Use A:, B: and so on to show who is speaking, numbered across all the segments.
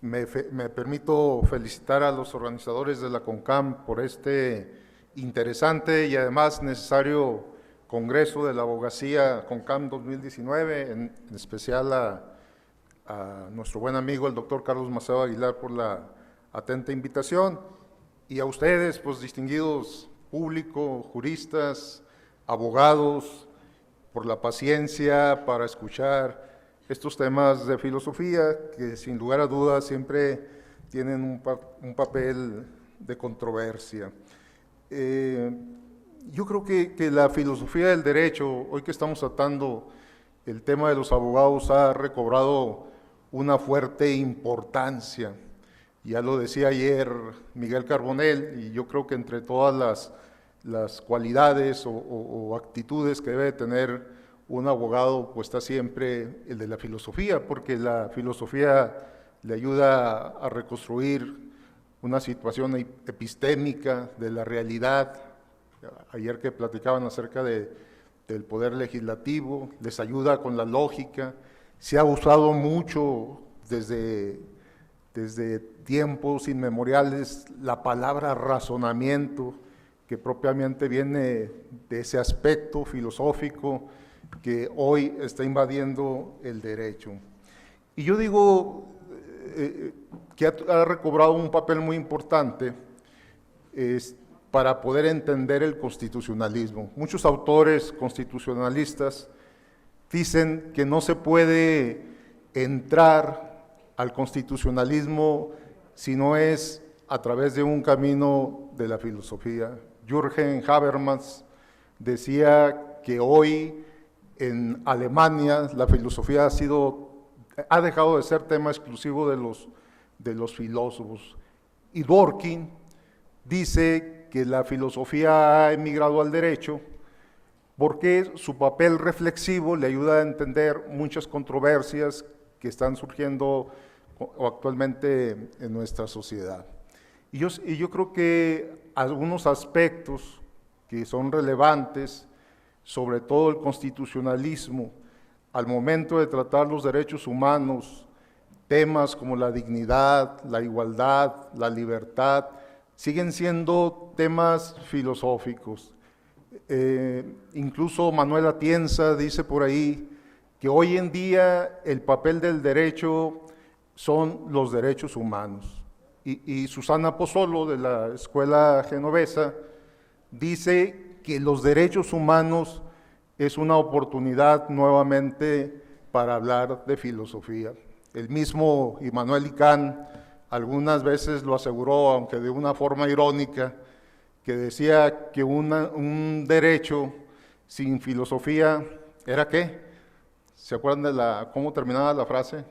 A: Me permito felicitar a los organizadores de la CONCAM por este interesante y además necesario Congreso de la Abogacía CONCAM 2019, en especial a nuestro buen amigo el doctor Carlos Macedo Aguilar por la atenta invitación, y a ustedes, pues distinguidos público, juristas, abogados, por la paciencia para escuchar estos temas de filosofía que sin lugar a dudas siempre tienen un papel de controversia. Yo creo que la filosofía del derecho, hoy que estamos tratando el tema de los abogados, ha recobrado una fuerte importancia. Ya lo decía ayer Miguel Carbonell, y yo creo que entre todas las cualidades o actitudes que debe tener un abogado, pues está siempre el de la filosofía, porque la filosofía le ayuda a reconstruir una situación epistémica de la realidad. Ayer que platicaban acerca del poder legislativo, les ayuda con la lógica. Se ha usado mucho desde tiempos inmemoriales la palabra razonamiento, que propiamente viene de ese aspecto filosófico que hoy está invadiendo el derecho. Y yo digo que ha recobrado un papel muy importante para poder entender el constitucionalismo. Muchos autores constitucionalistas dicen que no se puede entrar al constitucionalismo si no es a través de un camino de la filosofía. Jürgen Habermas decía que hoy en Alemania la filosofía ha dejado de ser tema exclusivo de los filósofos. Y Dworkin dice que la filosofía ha emigrado al derecho porque su papel reflexivo le ayuda a entender muchas controversias que están surgiendo actualmente en nuestra sociedad. Y yo creo que algunos aspectos que son relevantes, sobre todo el constitucionalismo, al momento de tratar los derechos humanos, temas como la dignidad, la igualdad, la libertad, siguen siendo temas filosóficos. Incluso Manuel Atienza dice por ahí que hoy en día el papel del derecho son los derechos humanos. Y Susana Pozzolo, de la Escuela Genovesa, dice que los derechos humanos es una oportunidad nuevamente para hablar de filosofía. El mismo Immanuel Kant algunas veces lo aseguró, aunque de una forma irónica, que decía que un derecho sin filosofía era ¿qué? ¿Se acuerdan de cómo terminaba la frase?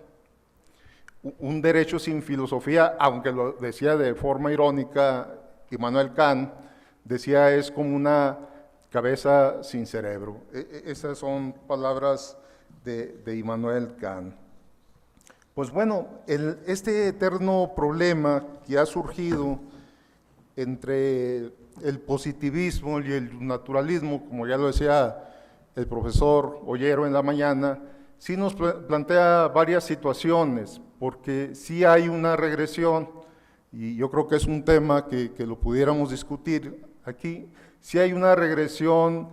A: Un derecho sin filosofía, aunque lo decía de forma irónica Immanuel Kant, decía es como una cabeza sin cerebro. Esas son palabras de Immanuel Kant. Pues bueno, este eterno problema que ha surgido entre el positivismo y el naturalismo, como ya lo decía el profesor Ollero en la mañana, sí nos plantea varias situaciones, porque sí hay una regresión, y yo creo que es un tema que lo pudiéramos discutir aquí, sí hay una regresión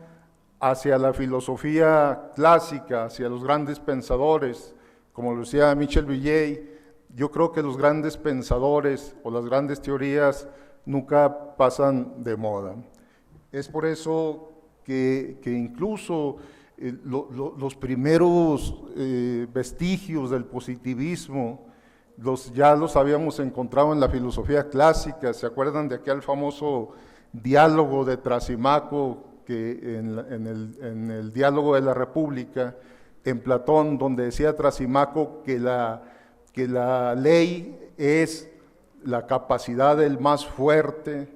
A: hacia la filosofía clásica, hacia los grandes pensadores, como lo decía Michel Villey. Yo creo que los grandes pensadores o las grandes teorías nunca pasan de moda. Es por eso que incluso los primeros vestigios del positivismo ya los habíamos encontrado en la filosofía clásica. ¿Se acuerdan de aquel famoso diálogo de Trasimaco, que en el diálogo de la República, en Platón, donde decía Trasimaco que la ley es la capacidad del más fuerte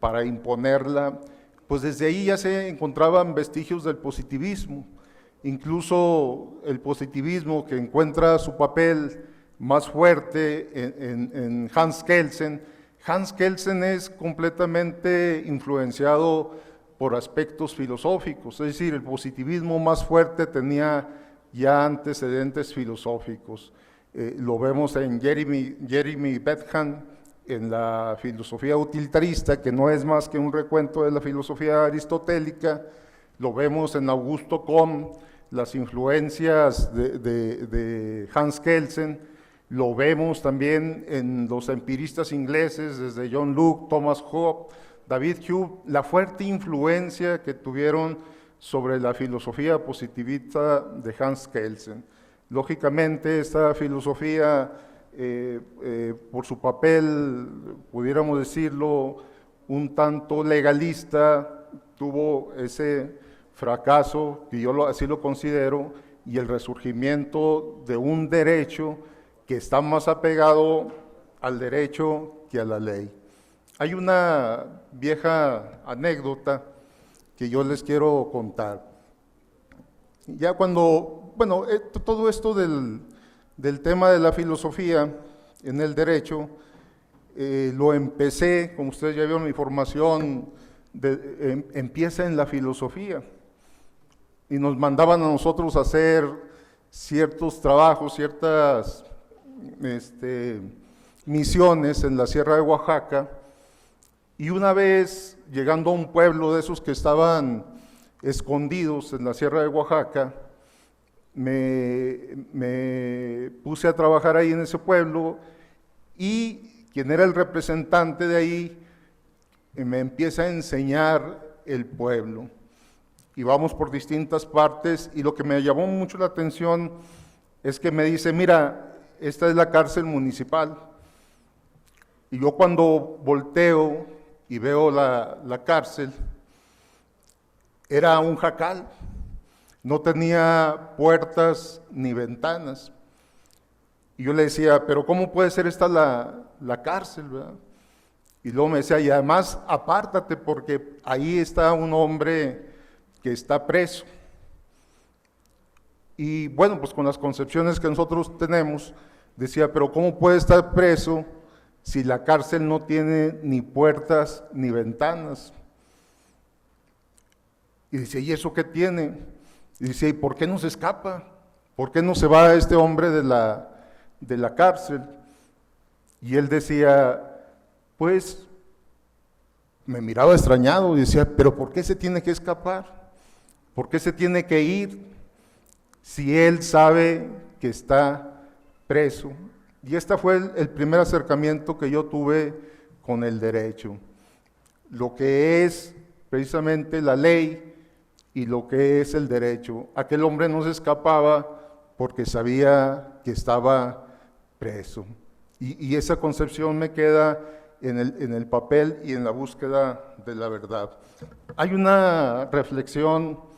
A: para imponerla? Pues desde ahí ya se encontraban vestigios del positivismo. Incluso el positivismo, que encuentra su papel más fuerte en Hans Kelsen. Hans Kelsen es completamente influenciado por aspectos filosóficos, es decir, el positivismo más fuerte tenía ya antecedentes filosóficos. lo vemos en Jeremy Bentham, en la filosofía utilitarista, que no es más que un recuento de la filosofía aristotélica. Lo vemos en Augusto Comte, las influencias de Hans Kelsen. Lo vemos también en los empiristas ingleses, desde John Locke, Thomas Hobbes, David Hume, la fuerte influencia que tuvieron sobre la filosofía positivista de Hans Kelsen. Lógicamente, esta filosofía, por su papel, pudiéramos decirlo, un tanto legalista, tuvo ese fracaso, que yo así lo considero, y el resurgimiento de un derecho que está más apegado al derecho que a la ley. Hay una vieja anécdota que yo les quiero contar. Ya cuando, bueno, todo esto del tema de la filosofía en el derecho, lo empecé, como ustedes ya vieron mi formación, empieza en la filosofía. Y nos mandaban a nosotros a hacer ciertos trabajos, ciertas misiones en la Sierra de Oaxaca. Y una vez, llegando a un pueblo de esos que estaban escondidos en la Sierra de Oaxaca, me puse a trabajar ahí en ese pueblo, y quien era el representante de ahí me empieza a enseñar el pueblo. Y vamos por distintas partes, y lo que me llamó mucho la atención es que me dice: mira, esta es la cárcel municipal. Y yo cuando volteo y veo la cárcel, era un jacal, no tenía puertas ni ventanas. Y yo le decía: pero ¿cómo puede ser esta la cárcel, verdad? Y luego me decía: y además apártate, porque ahí está un hombre que está preso. Y bueno, pues con las concepciones que nosotros tenemos, decía: pero ¿cómo puede estar preso si la cárcel no tiene ni puertas ni ventanas? Y dice: ¿y eso qué tiene? Y dice: ¿y por qué no se escapa? ¿Por qué no se va este hombre de la cárcel? Y él decía, pues, me miraba extrañado y decía: pero ¿por qué se tiene que escapar? ¿Por qué se tiene que ir si él sabe que está preso? Y este fue el primer acercamiento que yo tuve con el derecho, lo que es precisamente la ley y lo que es el derecho. Aquel hombre no se escapaba porque sabía que estaba preso. Y esa concepción me queda en el papel y en la búsqueda de la verdad. Hay una reflexión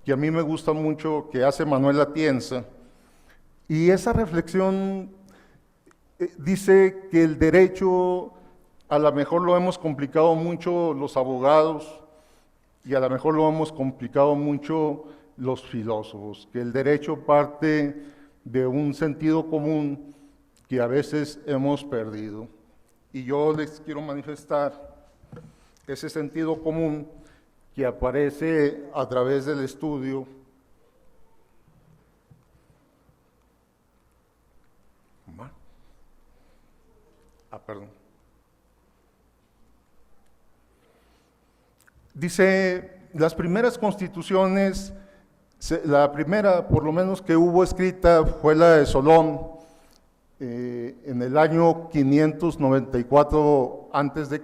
A: que a mí me gusta mucho, que hace Manuel Atienza, y esa reflexión dice que el derecho a lo mejor lo hemos complicado mucho los abogados, y a lo mejor lo hemos complicado mucho los filósofos, que el derecho parte de un sentido común que a veces hemos perdido. Y yo les quiero manifestar ese sentido común que aparece a través del estudio Dice, las primeras constituciones, la primera por lo menos que hubo escrita fue la de Solón, en el año 594 a.C.,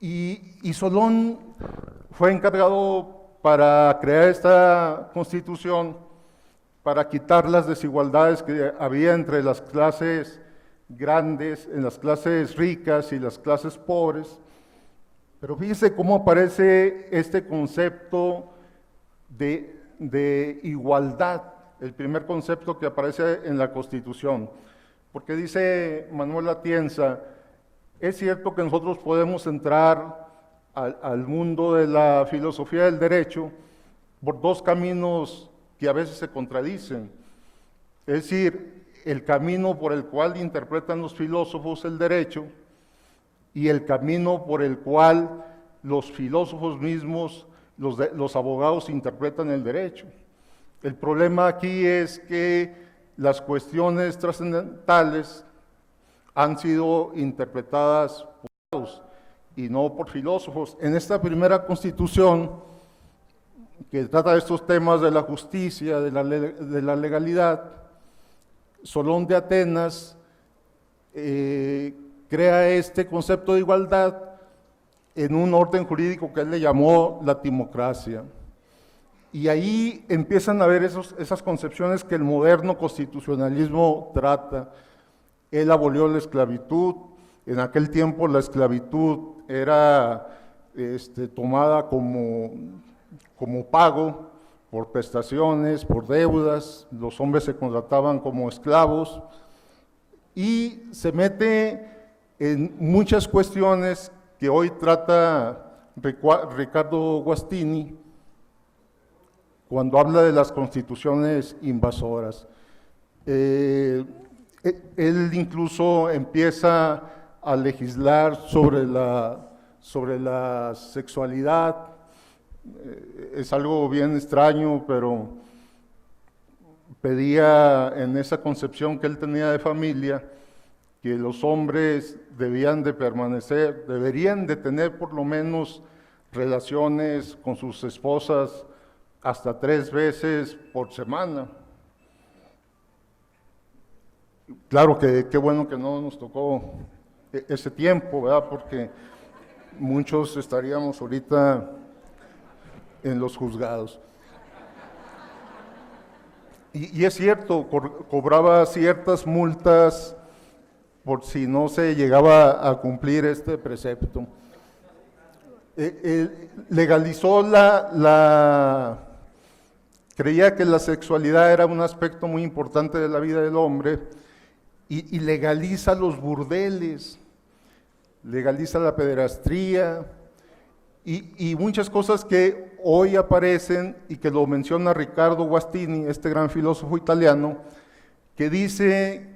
A: y Solón fue encargado para crear esta constitución, para quitar las desigualdades que había entre las clases grandes, en las clases ricas y las clases pobres. Pero fíjese cómo aparece este concepto de igualdad, el primer concepto que aparece en la Constitución. Porque dice Manuel Atienza, es cierto que nosotros podemos entrar al mundo de la filosofía del derecho por dos caminos que a veces se contradicen. Es decir, el camino por el cual interpretan los filósofos el derecho y el camino por el cual los filósofos mismos, los abogados interpretan el derecho. El problema aquí es que las cuestiones trascendentales han sido interpretadas por todos y no por filósofos. En esta primera constitución, que trata de estos temas de la justicia, de la legalidad, Solón de Atenas crea este concepto de igualdad en un orden jurídico que él le llamó la timocracia. Y ahí empiezan a ver esas concepciones que el moderno constitucionalismo trata. Él abolió la esclavitud. En aquel tiempo la esclavitud era tomada como pago por prestaciones, por deudas. Los hombres se contrataban como esclavos y se mete en muchas cuestiones que hoy trata Ricardo Guastini cuando habla de las constituciones invasoras. Él incluso empieza a legislar sobre la sexualidad. Es algo bien extraño, pero pedía en esa concepción que él tenía de familia que los hombres deberían de tener por lo menos relaciones con sus esposas hasta 3 veces por semana. Claro que qué bueno que no nos tocó ese tiempo, ¿verdad? Porque muchos estaríamos ahorita en los juzgados. Y es cierto, cobraba ciertas multas por si no se llegaba a cumplir este precepto. Legalizó creía que la sexualidad era un aspecto muy importante de la vida del hombre y legaliza los burdeles, legaliza la pederastría y muchas cosas que hoy aparecen y que lo menciona Ricardo Guastini, este gran filósofo italiano, que dice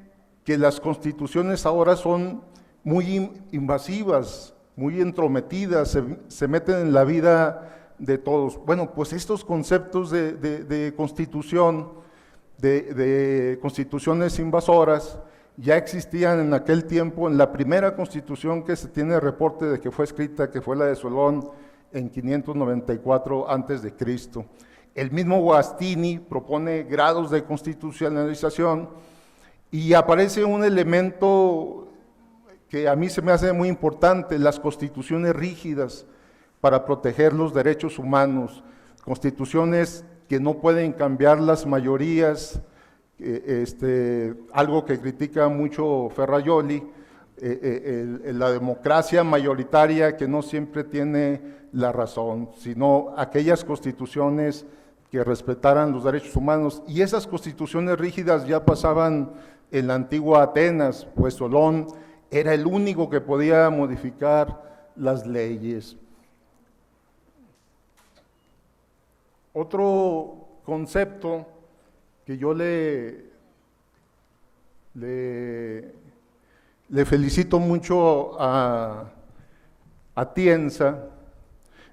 A: que las constituciones ahora son muy invasivas, muy entrometidas, se meten en la vida de todos. Bueno, pues estos conceptos de constitución, de constituciones invasoras, ya existían en aquel tiempo, en la primera constitución que se tiene reporte de que fue escrita, que fue la de Solón en 594 a.C. El mismo Guastini propone grados de constitucionalización y aparece un elemento que a mí se me hace muy importante, las constituciones rígidas para proteger los derechos humanos, constituciones que no pueden cambiar las mayorías, algo que critica mucho Ferrajoli, la democracia mayoritaria que no siempre tiene la razón, sino aquellas constituciones que respetaran los derechos humanos. Y esas constituciones rígidas ya pasaban en la antigua Atenas, pues Solón era el único que podía modificar las leyes. Otro concepto que yo le felicito mucho a Atienza,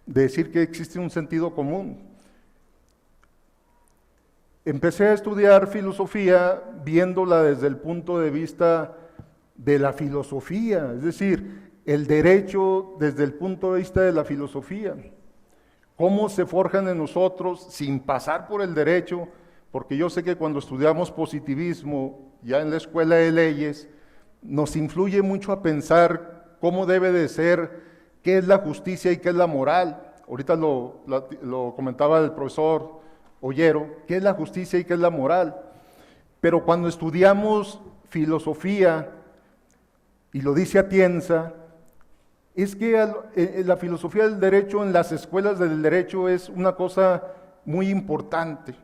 A: de decir que existe un sentido común. Empecé a estudiar filosofía viéndola desde el punto de vista de la filosofía, es decir, el derecho desde el punto de vista de la filosofía. Cómo se forjan en nosotros sin pasar por el derecho, porque yo sé que cuando estudiamos positivismo, ya en la escuela de leyes, nos influye mucho a pensar cómo debe de ser, qué es la justicia y qué es la moral. Ahorita lo comentaba el profesor Ollero, qué es la justicia y qué es la moral. Pero cuando estudiamos filosofía, y lo dice Atienza, es que la filosofía del derecho en las escuelas del derecho es una cosa muy importante,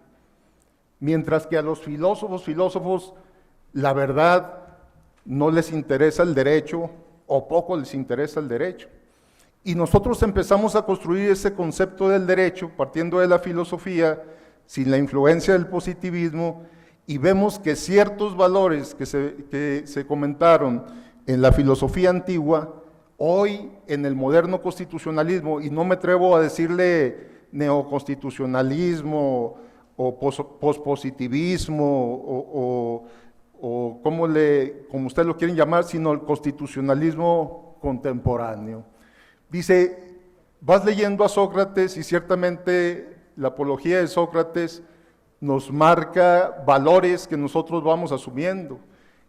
A: mientras que a los filósofos, la verdad, no les interesa el derecho o poco les interesa el derecho. Y nosotros empezamos a construir ese concepto del derecho partiendo de la filosofía, sin la influencia del positivismo, y vemos que ciertos valores que se comentaron en la filosofía antigua, hoy en el moderno constitucionalismo, y no me atrevo a decirle neoconstitucionalismo o pospositivismo, o como usted lo quieren llamar, sino el constitucionalismo contemporáneo. Dice, vas leyendo a Sócrates y ciertamente la apología de Sócrates nos marca valores que nosotros vamos asumiendo.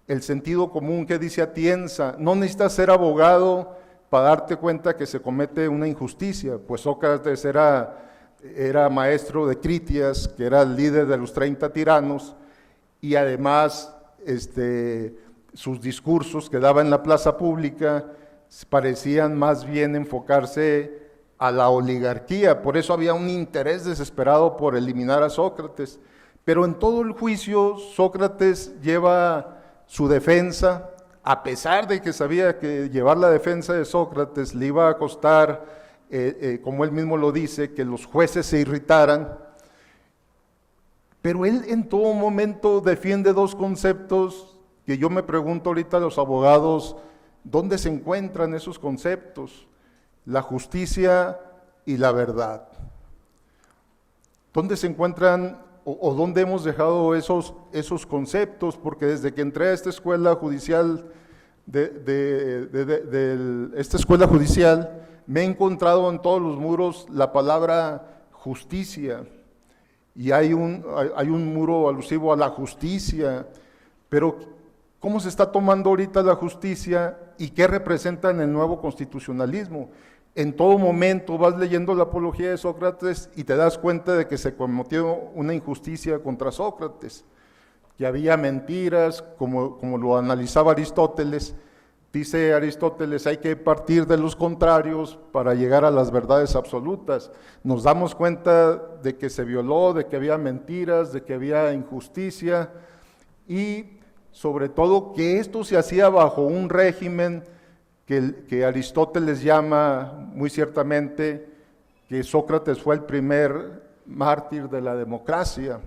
A: El sentido común que dice Atienza, no necesitas ser abogado para darte cuenta que se comete una injusticia, pues Sócrates era maestro de Critias, que era el líder de los 30 tiranos, y además sus discursos que daba en la plaza pública parecían más bien enfocarse a la oligarquía, por eso había un interés desesperado por eliminar a Sócrates. Pero en todo el juicio Sócrates lleva su defensa, a pesar de que sabía que llevar la defensa de Sócrates le iba a costar, como él mismo lo dice, que los jueces se irritaran, pero él en todo momento defiende dos conceptos que yo me pregunto ahorita a los abogados, ¿dónde se encuentran esos conceptos? La justicia y la verdad. ¿Dónde se encuentran o dónde hemos dejado esos conceptos? Porque desde que entré a esta escuela judicial, esta escuela judicial, me he encontrado en todos los muros la palabra justicia, y hay un muro alusivo a la justicia, pero ¿cómo se está tomando ahorita la justicia y qué representa en el nuevo constitucionalismo? En todo momento vas leyendo la apología de Sócrates y te das cuenta de que se cometió una injusticia contra Sócrates, que había mentiras, como lo analizaba Aristóteles. Dice Aristóteles, hay que partir de los contrarios para llegar a las verdades absolutas. Nos damos cuenta de que se violó, de que había mentiras, de que había injusticia, y sobre todo que esto se hacía bajo un régimen que Aristóteles llama muy ciertamente que Sócrates fue el primer mártir de la democracia,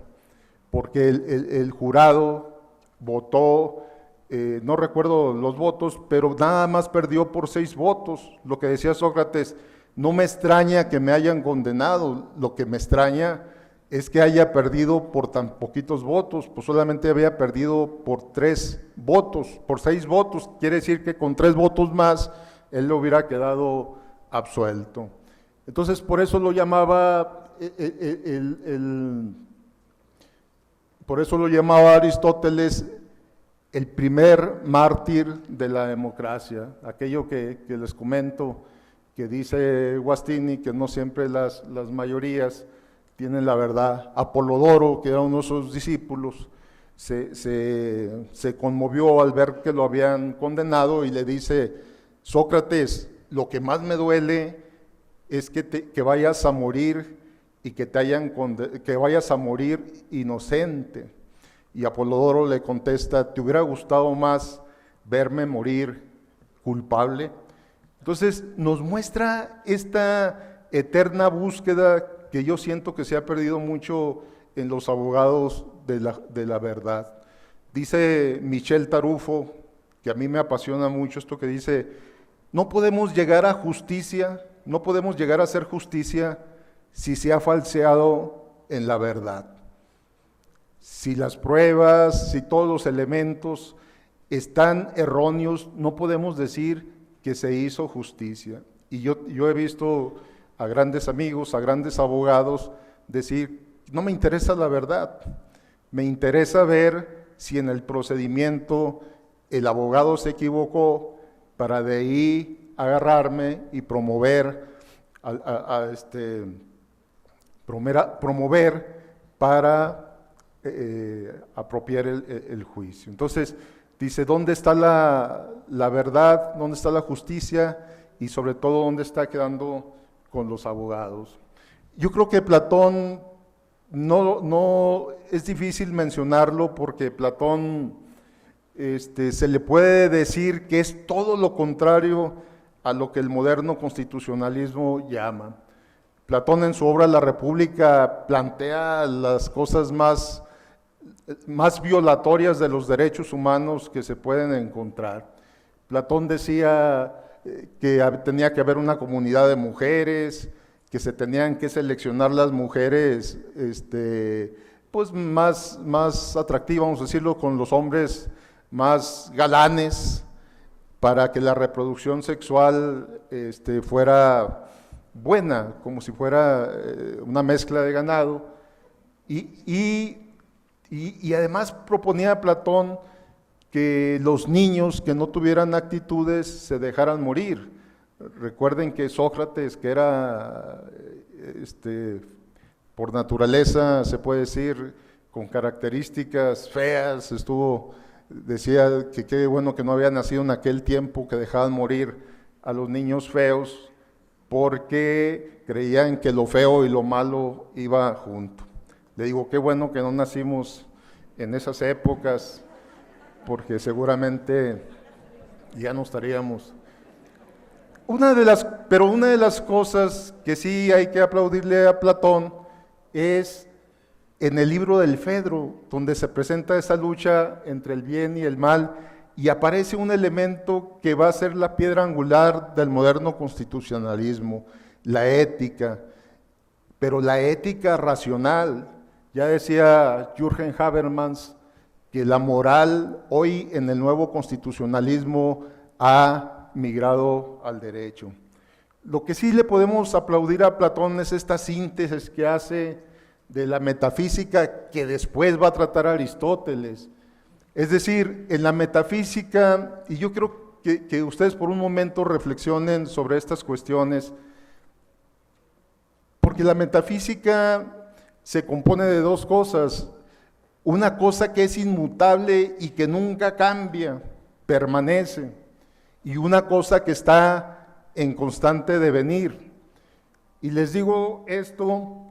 A: porque el jurado votó, no recuerdo los votos, pero nada más perdió por 6 votos. Lo que decía Sócrates, no me extraña que me hayan condenado, lo que me extraña es que haya perdido por tan poquitos votos, pues solamente había perdido por 3 votos, por 6 votos, quiere decir que con 3 votos más, él le hubiera quedado absuelto. Entonces, por eso lo llamaba, por eso lo llamaba Aristóteles el primer mártir de la democracia, aquello que les comento, que dice Guastini, que no siempre las mayorías tienen la verdad. Apolodoro, que era uno de sus discípulos, se conmovió al ver que lo habían condenado y le dice, Sócrates, lo que más me duele es que vayas a morir y que vayas a morir inocente. Y Apolodoro le contesta, ¿te hubiera gustado más verme morir culpable? Entonces nos muestra esta eterna búsqueda que yo siento que se ha perdido mucho en los abogados de la verdad. Dice Michel Tarufo, que a mí me apasiona mucho esto que dice, no podemos llegar a justicia, no podemos llegar a hacer justicia si se ha falseado en la verdad. Si las pruebas, si todos los elementos están erróneos, no podemos decir que se hizo justicia. Y yo he visto a grandes amigos, a grandes abogados decir, no me interesa la verdad, me interesa ver si en el procedimiento el abogado se equivocó para de ahí agarrarme y promover para apropiar el juicio. Entonces, dice, ¿dónde está la verdad? ¿Dónde está la justicia? Y sobre todo, ¿dónde está quedando con los abogados? Yo creo que Platón, no es difícil mencionarlo porque Platón se le puede decir que es todo lo contrario a lo que el moderno constitucionalismo llama. Platón en su obra La República plantea las cosas más violatorias de los derechos humanos que se pueden encontrar. Platón decía que tenía que haber una comunidad de mujeres, que se tenían que seleccionar las mujeres pues más atractiva, vamos a decirlo, con los hombres más galanes, para que la reproducción sexual fuera buena, como si fuera una mezcla de ganado. Y además proponía Platón que los niños que no tuvieran actitudes se dejaran morir. Recuerden que Sócrates, que era por naturaleza, se puede decir, con características feas, decía que qué bueno que no había nacido en aquel tiempo, que dejaban morir a los niños feos, porque creían que lo feo y lo malo iba junto. Le digo, qué bueno que no nacimos en esas épocas, porque seguramente ya no estaríamos. Pero una de las cosas que sí hay que aplaudirle a Platón es en el libro del Fedro, donde se presenta esa lucha entre el bien y el mal, y aparece un elemento que va a ser la piedra angular del moderno constitucionalismo, la ética, pero la ética racional. Ya decía Jürgen Habermas que la moral hoy en el nuevo constitucionalismo ha migrado al derecho. Lo que sí le podemos aplaudir a Platón es esta síntesis que hace de la metafísica que después va a tratar Aristóteles. Es decir, en la metafísica, y yo creo que ustedes por un momento reflexionen sobre estas cuestiones, porque la metafísica se compone de dos cosas: una cosa que es inmutable y que nunca cambia, permanece, y una cosa que está en constante devenir. Y les digo esto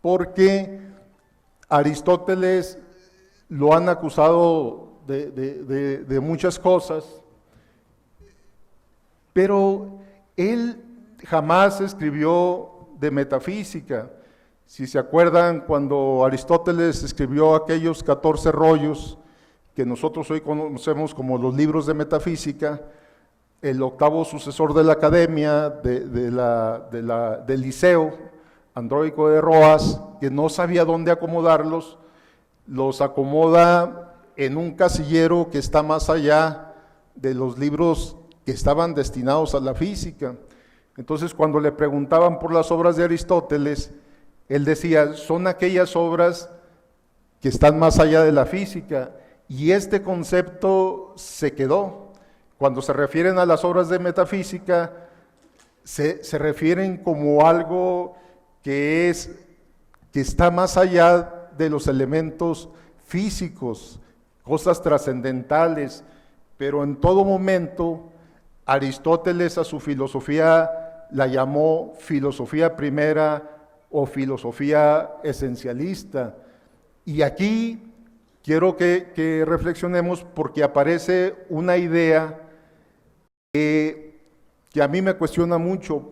A: porque Aristóteles lo han acusado de muchas cosas, pero él jamás escribió de metafísica. Si se acuerdan, cuando Aristóteles escribió aquellos 14 rollos que nosotros hoy conocemos como los libros de metafísica, el octavo sucesor de la academia, del Liceo Andrónico de Roas, que no sabía dónde acomodarlos, los acomoda en un casillero que está más allá de los libros que estaban destinados a la física. Entonces, cuando le preguntaban por las obras de Aristóteles, él decía, son aquellas obras que están más allá de la física, y este concepto se quedó. Cuando se refieren a las obras de metafísica, se refieren como algo que está más allá de los elementos físicos, cosas trascendentales, pero en todo momento Aristóteles a su filosofía la llamó filosofía primera o filosofía esencialista. Y aquí quiero que reflexionemos, porque aparece una idea que a mí me cuestiona mucho,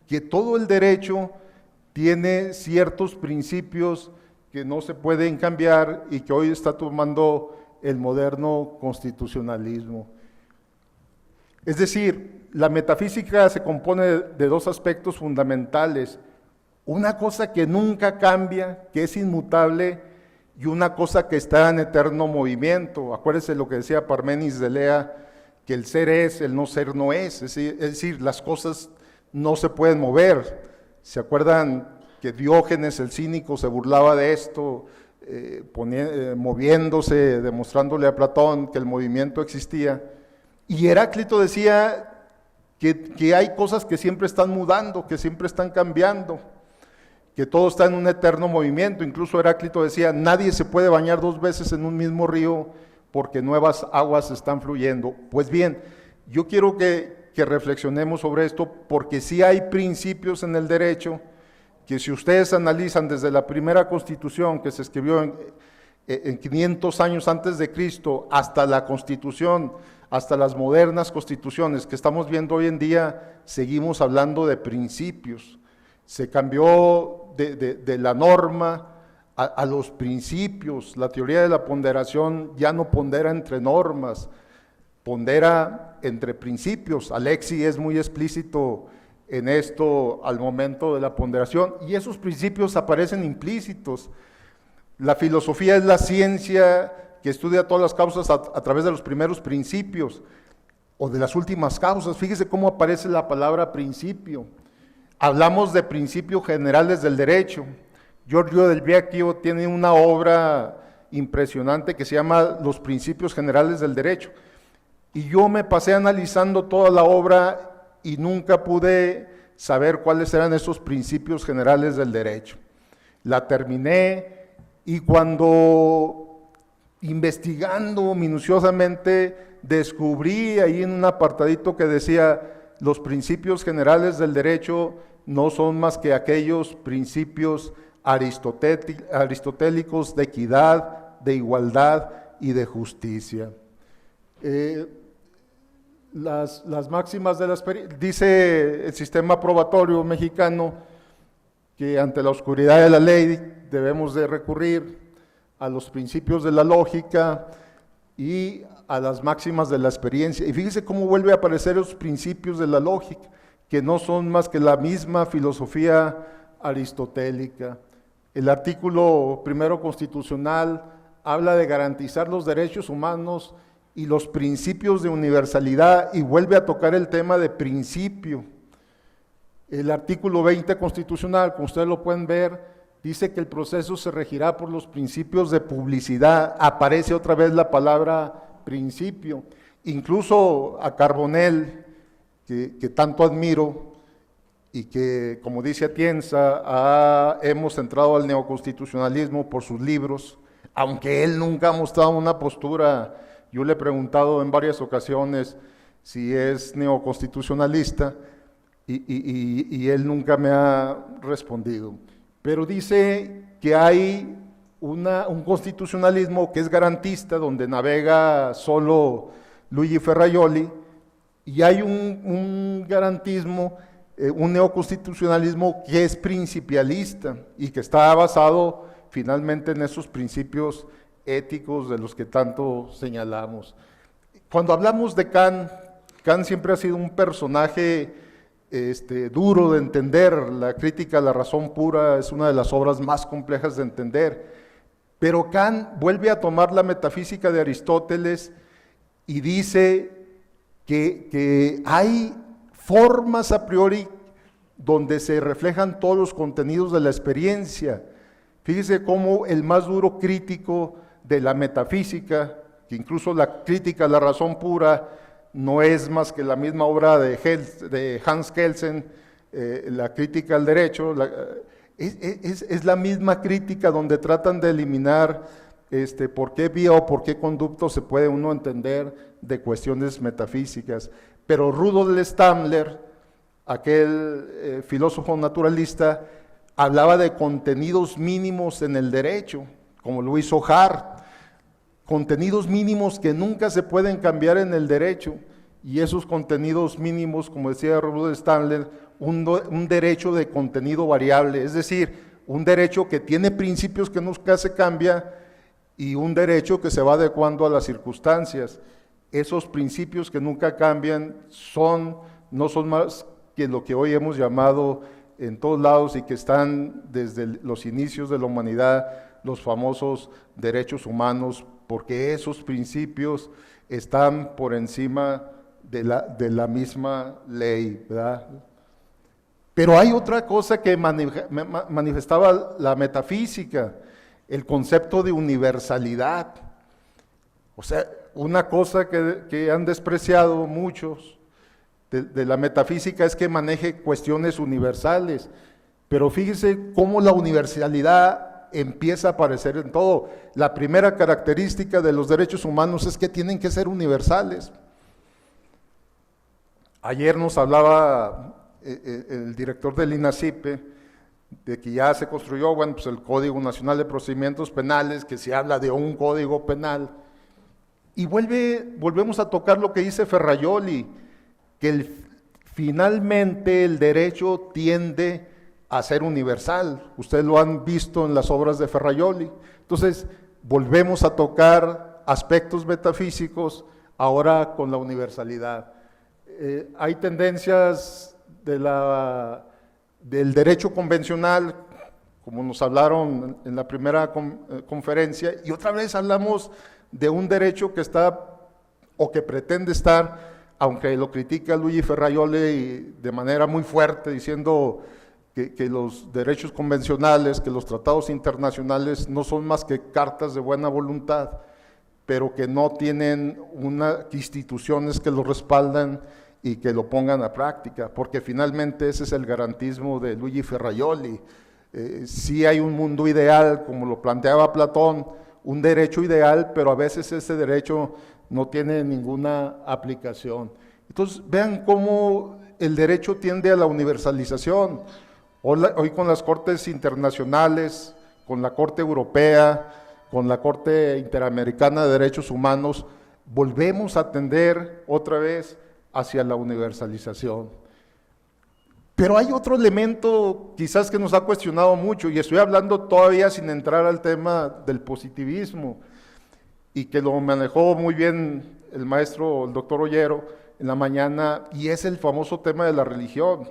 A: que todo el derecho tiene ciertos principios que no se pueden cambiar y que hoy está tomando el moderno constitucionalismo. Es decir, la metafísica se compone de dos aspectos fundamentales: una cosa que nunca cambia, que es inmutable, y una cosa que está en eterno movimiento. Acuérdense lo que decía Parménides de Lea, que el ser es, el no ser no es. Es decir, las cosas no se pueden mover. ¿Se acuerdan que Diógenes el cínico se burlaba de esto, moviéndose, demostrándole a Platón que el movimiento existía? Y Heráclito decía que hay cosas que siempre están mudando, que siempre están cambiando, que todo está en un eterno movimiento. Incluso Heráclito decía, nadie se puede bañar dos veces en un mismo río porque nuevas aguas están fluyendo. Pues bien, yo quiero que reflexionemos sobre esto, porque sí hay principios en el derecho que, si ustedes analizan desde la primera Constitución que se escribió en 500 años antes de Cristo, hasta la Constitución, hasta las modernas constituciones que estamos viendo hoy en día, seguimos hablando de principios. Se cambió de la norma a los principios. La teoría de la ponderación ya no pondera entre normas, pondera entre principios. Alexis es muy explícito en esto al momento de la ponderación, y esos principios aparecen implícitos. La filosofía es la ciencia que estudia todas las causas a través de los primeros principios o de las últimas causas. Fíjese cómo aparece la palabra principio. Hablamos de principios generales del derecho. Giorgio Del Vecchio tiene una obra impresionante que se llama Los Principios Generales del Derecho. Y yo me pasé analizando toda la obra y nunca pude saber cuáles eran esos principios generales del derecho. La terminé y cuando investigando minuciosamente descubrí ahí en un apartadito que decía: los principios generales del derecho no son más que aquellos principios aristotélicos de equidad, de igualdad y de justicia. Las máximas de la experiencia, dice el sistema probatorio mexicano, que ante la oscuridad de la ley debemos de recurrir a los principios de la lógica y a las máximas de la experiencia. Y fíjese cómo vuelve a aparecer los principios de la lógica, que no son más que la misma filosofía aristotélica. El artículo primero constitucional habla de garantizar los derechos humanos y los principios de universalidad, y vuelve a tocar el tema de principio. El artículo 20 constitucional, como ustedes lo pueden ver, dice que el proceso se regirá por los principios de publicidad. Aparece otra vez la palabra principio. Incluso a Carbonell, que tanto admiro, y que, como dice Atienza, hemos entrado al neoconstitucionalismo por sus libros, aunque él nunca ha mostrado una postura. Yo le he preguntado en varias ocasiones si es neoconstitucionalista y él nunca me ha respondido. Pero dice que hay un constitucionalismo que es garantista, donde navega solo Luigi Ferrajoli, y hay un garantismo, un neoconstitucionalismo que es principialista y que está basado finalmente en esos principios éticos de los que tanto señalamos. Cuando hablamos de Kant, Kant siempre ha sido un personaje duro de entender. La Crítica a la razón pura es una de las obras más complejas de entender, pero Kant vuelve a tomar la metafísica de Aristóteles y dice que hay formas a priori donde se reflejan todos los contenidos de la experiencia. Fíjese cómo el más duro crítico de la metafísica, que incluso la Crítica a la razón pura no es más que la misma obra de Hans Kelsen, la Crítica al derecho, es la misma crítica donde tratan de eliminar por qué vía o por qué conducto se puede uno entender de cuestiones metafísicas. Pero Rudolf Stammler, aquel filósofo naturalista, hablaba de contenidos mínimos en el derecho, como lo hizo Hart, contenidos mínimos que nunca se pueden cambiar en el derecho, y esos contenidos mínimos, como decía Rudolf Stammler, un derecho de contenido variable, es decir, un derecho que tiene principios que nunca se cambia y un derecho que se va adecuando a las circunstancias. Esos principios que nunca cambian no son más que lo que hoy hemos llamado en todos lados y que están desde los inicios de la humanidad, los famosos derechos humanos, porque esos principios están por encima de la misma ley, ¿verdad? Pero hay otra cosa que manifestaba la metafísica, el concepto de universalidad. O sea, una cosa que han despreciado muchos de la metafísica es que maneje cuestiones universales, pero fíjese cómo la universalidad empieza a aparecer en todo. La primera característica de los derechos humanos es que tienen que ser universales. Ayer nos hablaba el director del INACIPE de que ya se construyó, pues el Código Nacional de Procedimientos Penales, que se habla de un código penal, y volvemos a tocar lo que dice Ferrajoli, que finalmente el derecho tiende a ser universal. Ustedes lo han visto en las obras de Ferrajoli. Entonces, volvemos a tocar aspectos metafísicos ahora con la universalidad. Hay tendencias del derecho convencional, como nos hablaron en la primera conferencia, y otra vez hablamos de un derecho que está o que pretende estar, aunque lo critica Luigi Ferrajoli de manera muy fuerte, diciendo que los derechos convencionales, que los tratados internacionales no son más que cartas de buena voluntad, pero que no tienen instituciones que lo respaldan y que lo pongan a práctica, porque finalmente ese es el garantismo de Luigi Ferrajoli. Sí hay un mundo ideal, como lo planteaba Platón, un derecho ideal, pero a veces ese derecho no tiene ninguna aplicación. Entonces, vean cómo el derecho tiende a la universalización. Hoy con las cortes internacionales, con la Corte Europea, con la Corte Interamericana de Derechos Humanos, volvemos a tender otra vez hacia la universalización. Pero hay otro elemento quizás que nos ha cuestionado mucho, y estoy hablando todavía sin entrar al tema del positivismo, y que lo manejó muy bien el maestro, el doctor Ollero, en la mañana, y es el famoso tema de la religión.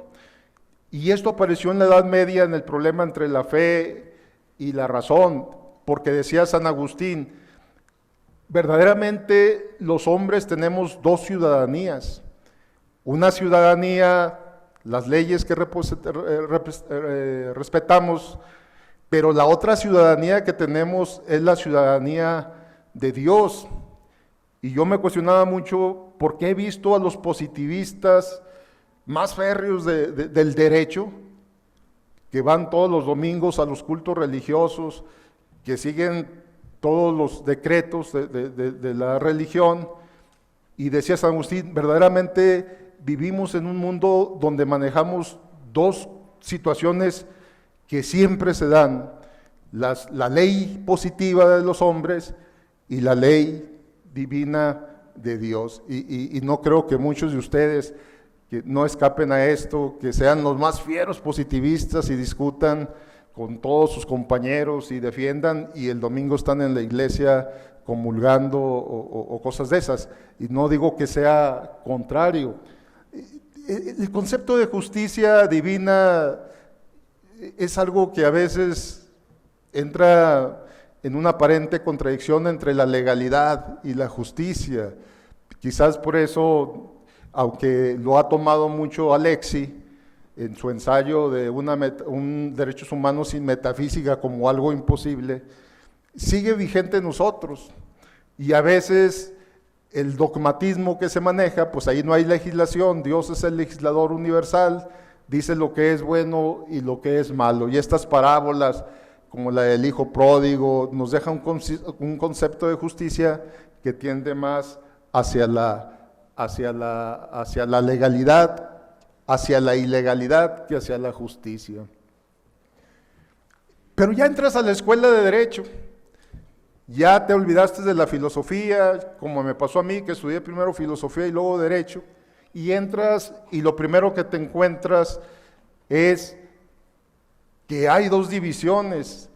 A: Y esto apareció en la Edad Media en el problema entre la fe y la razón, porque decía San Agustín, verdaderamente los hombres tenemos dos ciudadanías, una ciudadanía, las leyes que respetamos, pero la otra ciudadanía que tenemos es la ciudadanía de Dios. Y yo me cuestionaba mucho porque he visto a los positivistas más férreos del derecho, que van todos los domingos a los cultos religiosos, que siguen todos los decretos de la religión, y decía San Agustín, verdaderamente vivimos en un mundo donde manejamos dos situaciones que siempre se dan, la ley positiva de los hombres y la ley divina de Dios, y no creo que muchos de ustedes que no escapen a esto, que sean los más fieros positivistas y discutan con todos sus compañeros y defiendan, y el domingo están en la iglesia comulgando o cosas de esas, y no digo que sea contrario. El concepto de justicia divina es algo que a veces entra en una aparente contradicción entre la legalidad y la justicia. Quizás por eso, aunque lo ha tomado mucho Alexi en su ensayo de un derechos humanos sin metafísica como algo imposible, sigue vigente en nosotros, y a veces el dogmatismo que se maneja, pues ahí no hay legislación, Dios es el legislador universal, dice lo que es bueno y lo que es malo, y estas parábolas como la del hijo pródigo nos deja un concepto de justicia que tiende más hacia la legalidad, hacia la ilegalidad que hacia la justicia. Pero ya entras a la escuela de Derecho, ya te olvidaste de la filosofía, como me pasó a mí, que estudié primero filosofía y luego Derecho, y entras y lo primero que te encuentras es que hay dos divisiones.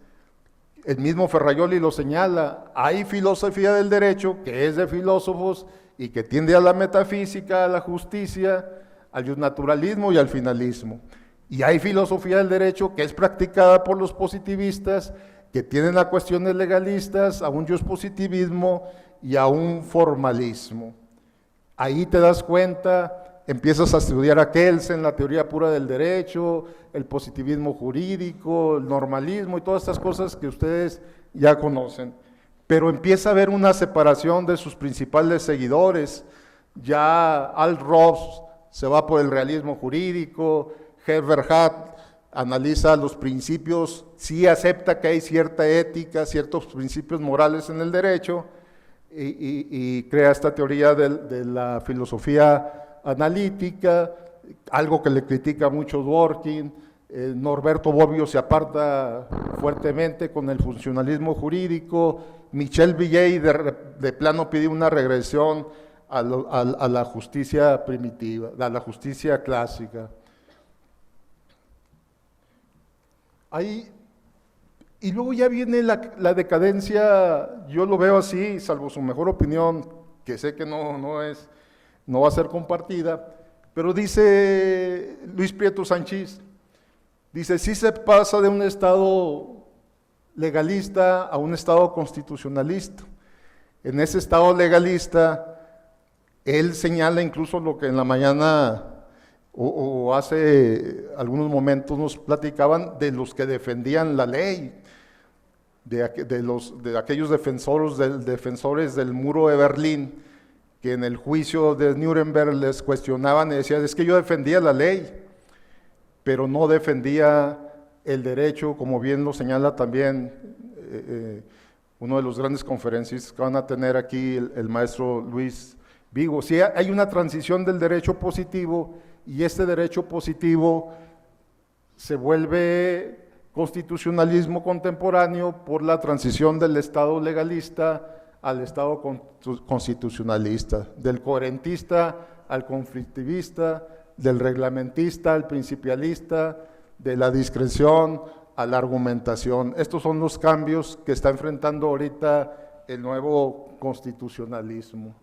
A: El mismo Ferrajoli lo señala, hay filosofía del derecho, que es de filósofos y que tiende a la metafísica, a la justicia, al naturalismo y al finalismo. Y hay filosofía del derecho que es practicada por los positivistas, que tienen a cuestiones legalistas, a un positivismo y a un formalismo. Ahí te das cuenta, empiezas a estudiar a Kelsen, la teoría pura del derecho, el positivismo jurídico, el normalismo y todas estas cosas que ustedes ya conocen. Pero empieza a haber una separación de sus principales seguidores. Ya Al Ross se va por el realismo jurídico, Herbert Hart analiza los principios, sí acepta que hay cierta ética, ciertos principios morales en el derecho, y crea esta teoría de la filosofía analítica, algo que le critica mucho Dworkin. Norberto Bobbio se aparta fuertemente con el funcionalismo jurídico. Michel Villey de plano pide una regresión a la justicia primitiva, a la justicia clásica. Ahí, y luego ya viene la decadencia, yo lo veo así, salvo su mejor opinión, que sé que no va a ser compartida, pero dice Luis Prieto Sanchís, Dice, sí se pasa de un Estado legalista a un Estado constitucionalista. En ese Estado legalista, él señala incluso lo que en la mañana o hace algunos momentos nos platicaban de los que defendían la ley, de aquellos defensores del muro de Berlín, que en el juicio de Nuremberg les cuestionaban y decían, es que yo defendía la ley, pero no defendía el derecho, como bien lo señala también uno de los grandes conferencistas que van a tener aquí, el maestro Luis Vigo. Sí, hay una transición del derecho positivo, y este derecho positivo se vuelve constitucionalismo contemporáneo por la transición del Estado legalista al Estado constitucionalista, del coherentista al conflictivista, del reglamentista al principialista, de la discreción a la argumentación. Estos son los cambios que está enfrentando ahorita el nuevo constitucionalismo.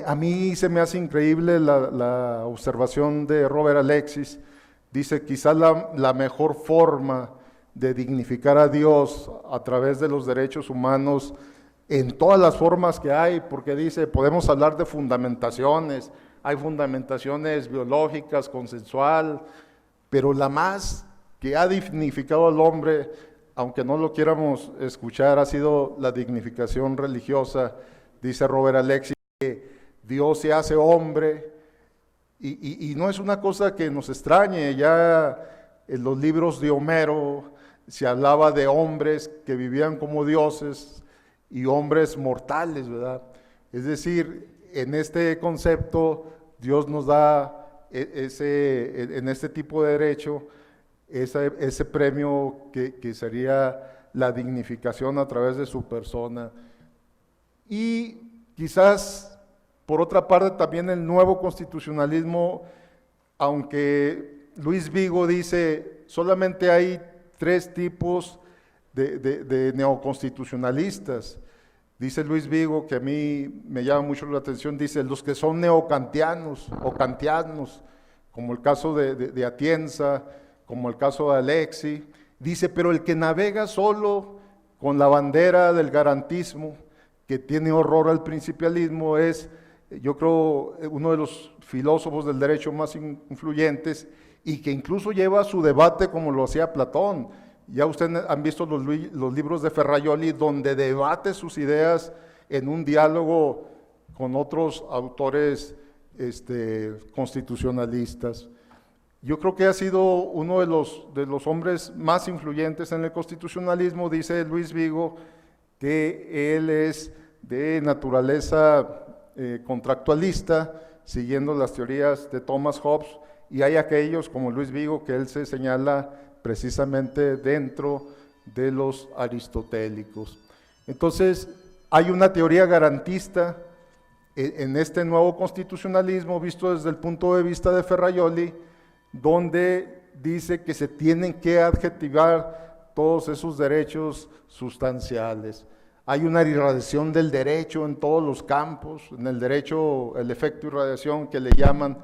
A: A mí se me hace increíble la observación de Robert Alexis. Dice, quizás la mejor forma de dignificar a Dios a través de los derechos humanos en todas las formas que hay, porque dice, podemos hablar de fundamentaciones, hay fundamentaciones biológicas, consensual, pero la más que ha dignificado al hombre, aunque no lo quieramos escuchar, ha sido la dignificación religiosa. Dice Robert Alexis que Dios se hace hombre, y no es una cosa que nos extrañe. Ya en los libros de Homero se hablaba de hombres que vivían como dioses y hombres mortales, ¿verdad? Es decir, en este concepto Dios nos da en este tipo de derecho ese premio que sería la dignificación a través de su persona. Y quizás, por otra parte, también el nuevo constitucionalismo, aunque Luis Vigo dice, solamente hay 3 tipos de neoconstitucionalistas. Dice Luis Vigo, que a mí me llama mucho la atención, dice, los que son neocantianos o kantianos, como el caso de Atienza, como el caso de Alexis. Dice, pero el que navega solo con la bandera del garantismo, que tiene horror al principialismo, es, yo creo, uno de los filósofos del derecho más influyentes, y que incluso lleva su debate como lo hacía Platón. Ya ustedes han visto los libros de Ferraioli, donde debate sus ideas en un diálogo con otros autores constitucionalistas. Yo creo que ha sido uno de los hombres más influyentes en el constitucionalismo. Dice Luis Vigo que él es de naturaleza contractualista, siguiendo las teorías de Thomas Hobbes, y hay aquellos como Luis Vigo que él se señala precisamente dentro de los aristotélicos. Entonces, hay una teoría garantista en este nuevo constitucionalismo visto desde el punto de vista de Ferraioli, donde dice que se tienen que adjetivar todos esos derechos sustanciales. Hay una irradiación del derecho en todos los campos, en el derecho, el efecto irradiación que le llaman,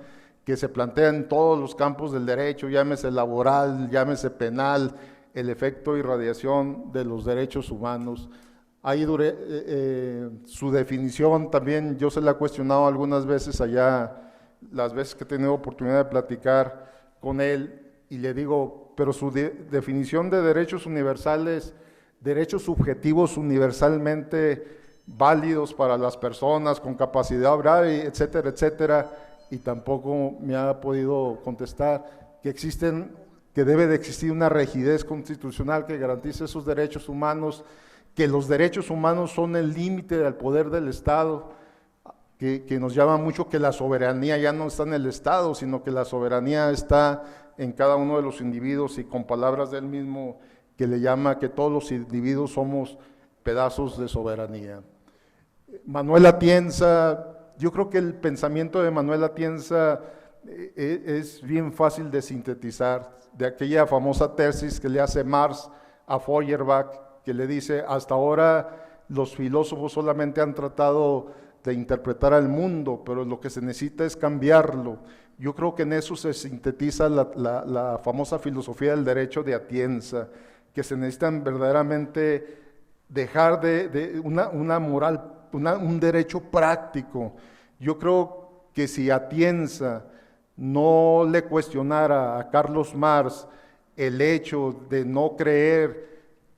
A: que se plantea en todos los campos del derecho, llámese laboral, llámese penal, el efecto irradiación de los derechos humanos. Hay su definición también, yo se la he cuestionado algunas veces allá, las veces que he tenido oportunidad de platicar con él, y le digo, pero su definición de derechos universales, derechos subjetivos universalmente válidos para las personas con capacidad oral, etcétera, etcétera, y tampoco me ha podido contestar que debe de existir una rigidez constitucional que garantice esos derechos humanos, que los derechos humanos son el límite del poder del Estado, que nos llama mucho que la soberanía ya no está en el Estado, sino que la soberanía está en cada uno de los individuos, y con palabras del mismo que le llama que todos los individuos somos pedazos de soberanía. Manuel Atienza, yo creo que el pensamiento de Manuel Atienza es bien fácil de sintetizar, de aquella famosa tesis que le hace Marx a Feuerbach, que le dice, hasta ahora los filósofos solamente han tratado de interpretar al mundo, pero lo que se necesita es cambiarlo. Yo creo que en eso se sintetiza la famosa filosofía del derecho de Atienza, que se necesitan verdaderamente dejar de una moral, un derecho práctico. Yo creo que si Atienza no le cuestionara a Carlos Marx el hecho de no creer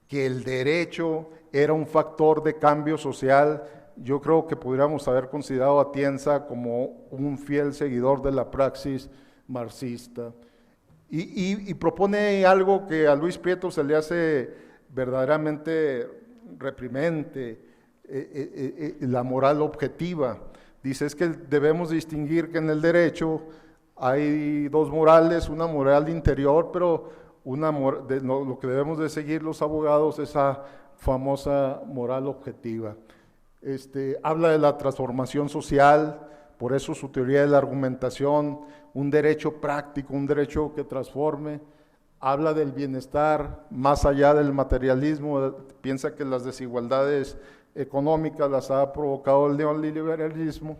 A: que el derecho era un factor de cambio social, yo creo que podríamos haber considerado a Atienza como un fiel seguidor de la praxis marxista. Y propone algo que a Luis Prieto se le hace verdaderamente reprimente, la moral objetiva. Dice, es que debemos distinguir que en el derecho hay dos morales, una moral interior, pero lo que debemos de seguir los abogados es esa famosa moral objetiva. Habla de la transformación social, por eso su teoría de la argumentación, un derecho práctico, un derecho que transforme. Habla del bienestar más allá del materialismo, piensa que las desigualdades económicas las ha provocado el neoliberalismo.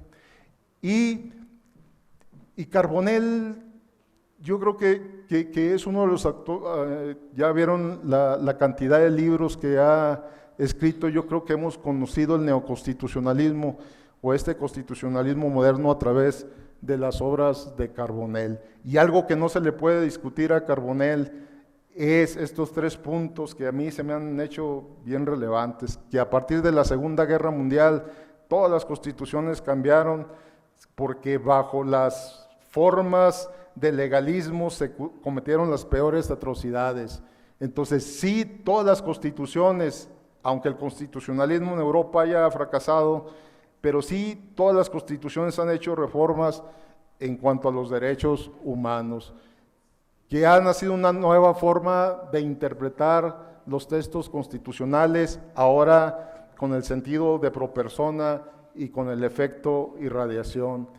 A: Y Carbonell, yo creo que es uno de los actores, ya vieron la cantidad de libros que ha escrito. Yo creo que hemos conocido el neoconstitucionalismo o este constitucionalismo moderno a través de las obras de Carbonell. Y algo que no se le puede discutir a Carbonell es estos tres puntos que a mí se me han hecho bien relevantes, que a partir de la Segunda Guerra Mundial todas las constituciones cambiaron porque bajo las formas de legalismo se cometieron las peores atrocidades. Entonces sí, todas las constituciones, aunque el constitucionalismo en Europa haya fracasado, pero sí todas las constituciones han hecho reformas en cuanto a los derechos humanos, que ha nacido una nueva forma de interpretar los textos constitucionales, ahora con el sentido de pro persona y con el efecto irradiación.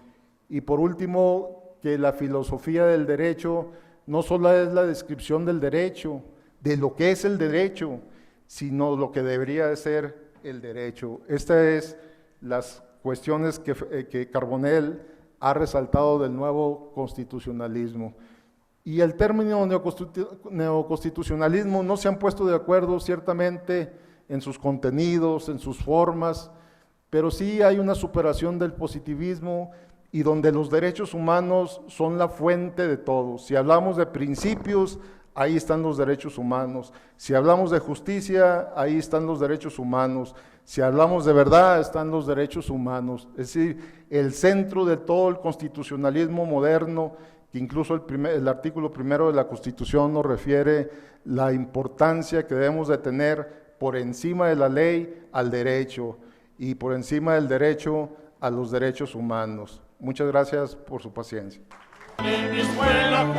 A: Y por último, que la filosofía del derecho no solo es la descripción del derecho, de lo que es el derecho, sino lo que debería de ser el derecho. Estas es las cuestiones que Carbonell ha resaltado del nuevo constitucionalismo. Y el término neoconstitucionalismo no se han puesto de acuerdo ciertamente en sus contenidos, en sus formas, pero sí hay una superación del positivismo y donde los derechos humanos son la fuente de todo. Si hablamos de principios, ahí están los derechos humanos. Si hablamos de justicia, ahí están los derechos humanos. Si hablamos de verdad, están los derechos humanos. Es decir, el centro de todo el constitucionalismo moderno, que incluso el artículo primero de la Constitución nos refiere la importancia que debemos de tener por encima de la ley al derecho y por encima del derecho a los derechos humanos. Muchas gracias por su paciencia.
B: En mi escuela